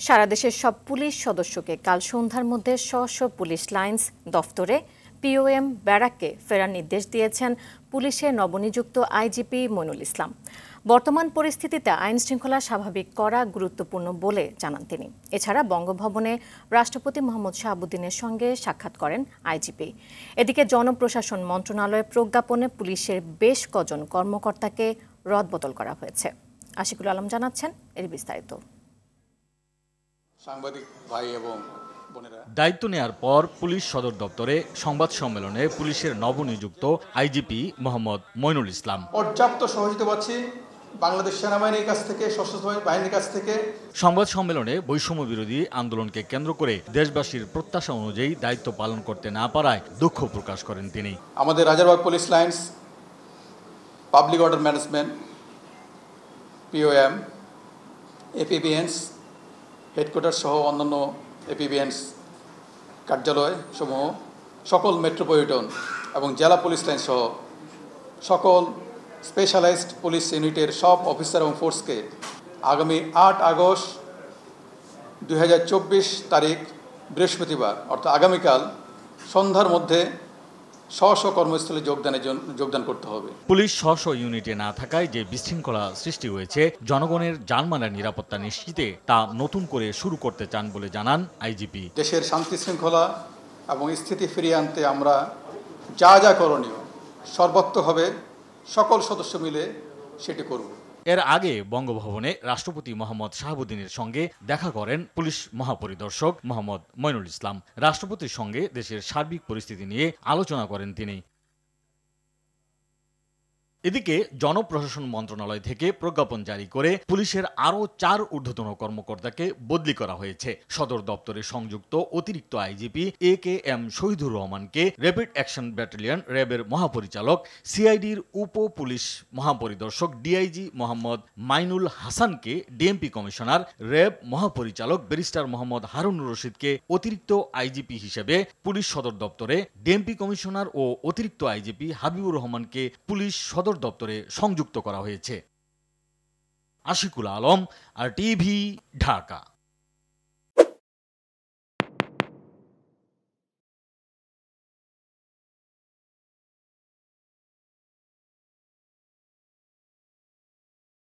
সারা দেশের সব পুলিশ সদস্যকে কাল সন্ধ্যার মধ্যে স্ব পুলিশ লাইন্স দফতরে পিওএম ব্যারাকে ফেরার নির্দেশ দিয়েছেন পুলিশের নবনিযুক্ত আইজিপি মইনুল ইসলাম। বর্তমান পরিস্থিতিতে আইন শৃঙ্খলা স্বাভাবিক করা গুরুত্বপূর্ণ বলে জানান তিনি। এছাড়া বঙ্গভবনে রাষ্ট্রপতি মোহাম্মদ শাহাবুদ্দিনের সঙ্গে সাক্ষাৎ করেন আইজিপি। এদিকে জনপ্রশাসন মন্ত্রণালয়ের প্রজ্ঞাপনে পুলিশের বেশ কজন কর্মকর্তাকে রদবদল করা হয়েছে। আশিকুল আলম জানাচ্ছেন এর বিস্তারিত। সাংবাদিক ভাই এবং বোনেরা, দায়িত্ব নেয়ার পর পুলিশ সদর দপ্তরে সংবাদ সম্মেলনে পুলিশের নবনিযুক্ত আইজিপি মোহাম্মদ মইনুল ইসলাম। পর্যাপ্ত সহযোগিতা পাচ্ছি বাংলাদেশ সেনাবাহিনীর কাছ থেকে, সশস্ত্র বাহিনীর কাছ থেকে। সংবাদ সম্মেলনে বৈষম্য বিরোধী আন্দোলনকে কেন্দ্র করে দেশবাসীর প্রত্যাশা অনুযায়ী দায়িত্ব পালন করতে না পারায় দুঃখ প্রকাশ করেন তিনি। আমাদের Rajarbagh police lines, public order management, POM, APBNs headquarter সহ অন্যান্য এপিবিএনস কার্যালয় সমূহ, সকল মেট্রোপলিটন এবং জেলা পুলিশ লাইন সহ সকল স্পেশালাইজড পুলিশ ইউনিটের সব অফিসার এবং ফোর্সকে আগামী 8 আগস্ট 2024 তারিখ বৃহস্পতিবার অর্থাৎ আগামীকাল সন্ধ্যার মধ্যে স্ব কর্মস্থলে যোগদান করতে হবে। পুলিশ স্ব ইউনিটে না থাকায় যে বিশৃঙ্খলা সৃষ্টি হয়েছে, জনগণের জানমালের নিরাপত্তা নিশ্চিতে তা নতুন করে শুরু করতে চান বলে জানান আইজিপি। দেশের শান্তি শৃঙ্খলা এবং স্থিতি ফিরিয়ে আনতে আমরা যা করণীয় সর্বোত্তভাবে সকল সদস্য মিলে সেটি করব। এর আগে বঙ্গভবনে রাষ্ট্রপতি মোহাম্মদ শাহাবুদ্দিনের সঙ্গে দেখা করেন পুলিশ মহাপরিদর্শক মোহাম্মদ মইনুল ইসলাম। রাষ্ট্রপতির সঙ্গে দেশের সার্বিক পরিস্থিতি নিয়ে আলোচনা করেন তিনি। এদিকে জনপ্রশাসন মন্ত্রণালয় থেকে প্রজ্ঞাপন জারি করে পুলিশের আরও 4 ঊর্ধ্বতন কর্মকর্তাকে বদলি করা হয়েছে। সদর দপ্তরে সংযুক্ত অতিরিক্ত আইজিপি AKM শহীদুর রহমানকে র্যাপিড অ্যাকশন ব্যাটালিয়ন র্যাবের মহাপরিচালক, সিআইডির উপ পুলিশ মহাপরিদর্শক ডিআইজি মোহাম্মদ মাইনুল হাসানকে ডিএমপি কমিশনার, র্যাব মহাপরিচালক ব্যারিস্টার মোহাম্মদ হারুনুর রশিদকে অতিরিক্ত আইজিপি হিসেবে পুলিশ সদর দপ্তরে, ডিএমপি কমিশনার ও অতিরিক্ত আইজিপি হাবিবুর রহমানকে পুলিশ সদর দপ্তরে সংযুক্ত করা হয়েছে। আশিকুল আলম, RTV, ঢাকা।